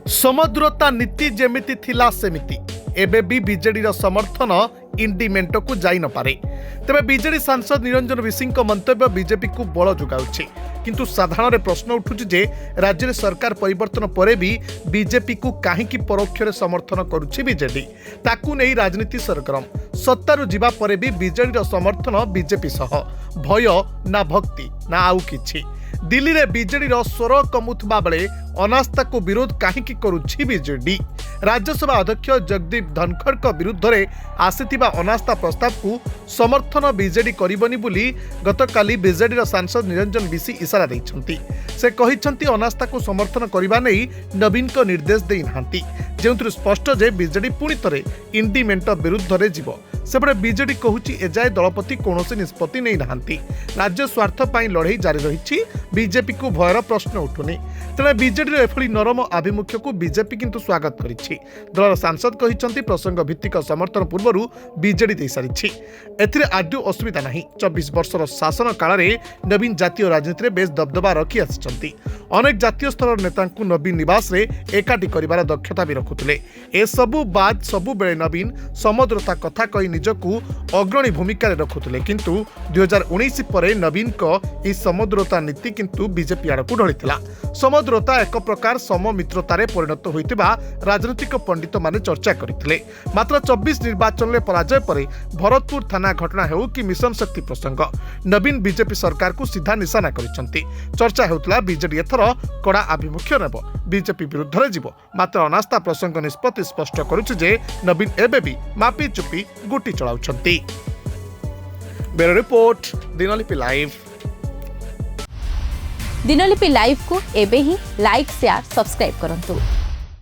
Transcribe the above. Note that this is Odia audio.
ସମଦ୍ରତା ନୀତି ଯେମିତି ଥିଲା ସେମିତି ଏବେ ବି ବିଜେଡିର ସମର୍ଥନ ଇଣ୍ଡିମେଣ୍ଟକୁ ଯାଇ ନପାରେ। ତେବେ ବିଜେଡି ସାଂସଦ ନିରଞ୍ଜନ ବିଶୀଙ୍କ ମନ୍ତବ୍ୟ ବିଜେପିକୁ ବଳ ଯୋଗାଉଛି। କିନ୍ତୁ ସାଧାରଣରେ ପ୍ରଶ୍ନ ଉଠୁଛି ଯେ ରାଜ୍ୟରେ ସରକାର ପରିବର୍ତ୍ତନ ପରେ ବି ବିଜେପିକୁ କାହିଁକି ପରୋକ୍ଷରେ ସମର୍ଥନ କରୁଛି ବିଜେଡି? ତାକୁ ନେଇ ରାଜନୀତି ସରଗରମ। ସତ୍ତାରୁ ଯିବା ପରେ ବି ବିଜେଡିର ସମର୍ଥନ ବିଜେପି ସହ। ଭୟ ନା ଭକ୍ତି ନା ଆଉ କିଛି? ଦିଲ୍ଲୀରେ ବିଜେଡିର ସ୍ୱର କମୁଥିବା ବେଳେ ଅନାସ୍ଥାକୁ ବିରୋଧ କାହିଁକି କରୁଛି ବିଜେଡି? ରାଜ୍ୟସଭା ଅଧ୍ୟକ୍ଷ ଜଗଦୀପ ଧନଖଡ଼ଙ୍କ ବିରୁଦ୍ଧରେ ଆସିଥିବା ଅନାସ୍ଥା ପ୍ରସ୍ତାବକୁ ସମର୍ଥନ ବିଜେଡି କରିବନି ବୋଲି ଗତକାଲି ବିଜେଡିର ସାଂସଦ ନିରଞ୍ଜନ ବିଶୀ ଇସାରା ଦେଇଛନ୍ତି। ସେ କହିଛନ୍ତି ଅନାସ୍ଥାକୁ ସମର୍ଥନ କରିବା ନେଇ ନବୀନଙ୍କ ନିର୍ଦ୍ଦେଶ ଦେଇନାହାନ୍ତି, ଯେଉଁଥିରୁ ସ୍ପଷ୍ଟ ଯେ ବିଜେଡି ପୁଣି ଥରେ ଇଣ୍ଡିମେଣ୍ଟ ବିରୁଦ୍ଧରେ ଯିବ। ସେପଟେ ବିଜେଡି କହୁଛି ଏଯାଏ ଦଳପତି କୌଣସି ନିଷ୍ପତ୍ତି ନେଇନାହାନ୍ତି। ରାଜ୍ୟ ସ୍ୱାର୍ଥ ପାଇଁ ଲଢ଼େଇ ଜାରି ରହିଛି। ବିଜେପିକୁ ଭୟର ପ୍ରଶ୍ନ ଉଠୁନି। ତେଣେ ବିଜେଡିର ଏଭଳି ନରମ ଆଭିମୁଖ୍ୟକୁ ବିଜେପି କିନ୍ତୁ ସ୍ୱାଗତ କରିଛି। ଦଳର ସାଂସଦ କହିଛନ୍ତି ପ୍ରସଙ୍ଗ ଭିତ୍ତିକ ସମର୍ଥନ ପୂର୍ବରୁ ବିଜେଡି ଦେଇସାରିଛି। ଏଥିରେ ଆଦୌ ଅସୁବିଧା ନାହିଁ। 24 ବର୍ଷର ଶାସନ କାଳରେ ନବୀନ ଜାତୀୟ ରାଜନୀତିରେ ବେଶ୍ ଦବଦବା ରଖି ଆସିଛନ୍ତି। ଅନେକ ଜାତୀୟ ସ୍ତରର ନେତାଙ୍କୁ ନବୀନ ନିବାସରେ ଏକାଠି କରିବାର ଦକ୍ଷତା ବି ରଖୁଥିଲେ। ଏସବୁ ବାଦ୍ ସବୁବେଳେ ନବୀନ ସମଦ୍ରତା କଥା କହି ନିଜକୁ ଅଗ୍ରଣୀ ଭୂମିକାରେ ରଖୁଥିଲେ। କିନ୍ତୁ 2019 ପରେ ନବୀନଙ୍କ ଏହି ସମଦ୍ରତା ନୀତି କିନ୍ତୁ ବିଜେପି ଆଡ଼କୁ ଢଳିଥିଲା। ସମଦ୍ରତା ଏକ ପ୍ରକାର ସମମିତ୍ରତାରେ ପରିଣତ ହୋଇଥିବା ରାଜନୈତିକ ପଣ୍ଡିତମାନେ ଚର୍ଚ୍ଚା କରିଥିଲେ। ମାତ୍ର 24 ନିର୍ବାଚନରେ ପରାଜୟ ପରେ ଭରତପୁର ଥାନା ଘଟଣା ହେଉ କି ମିଶନ ଶକ୍ତି ପ୍ରସଙ୍ଗ, ନବୀନ ବିଜେପି ସରକାରକୁ ସିଧା ନିଶାନା କରିଛନ୍ତି। ଚର୍ଚ୍ଚା ହେଉଥିଲା ବିଜେଡି ଏଥର କଡ଼ା ଆଭିମୁଖ୍ୟ ନେବ, ବିଜେପି ବିରୁଦ୍ଧରେ ଯିବ। ମାତ୍ର ଅନାସ୍ଥା ପ୍ରସଙ୍ଗ ନିଷ୍ପତ୍ତି ସ୍ପଷ୍ଟ କରୁଛି ଯେ ନବୀନ ଏବେ ବି ମାପି ଚୁପି ଗୁଟି ଚଳାଉଛନ୍ତି। ବ୍ୟୁରୋ ରିପୋର୍ଟ, ଦିନଲିପି ଲାଇଭ୍। ଦିନଲିପି ଲାଇଭ୍ को एबे ही लाइक शेयर सब्सक्राइब करंतु।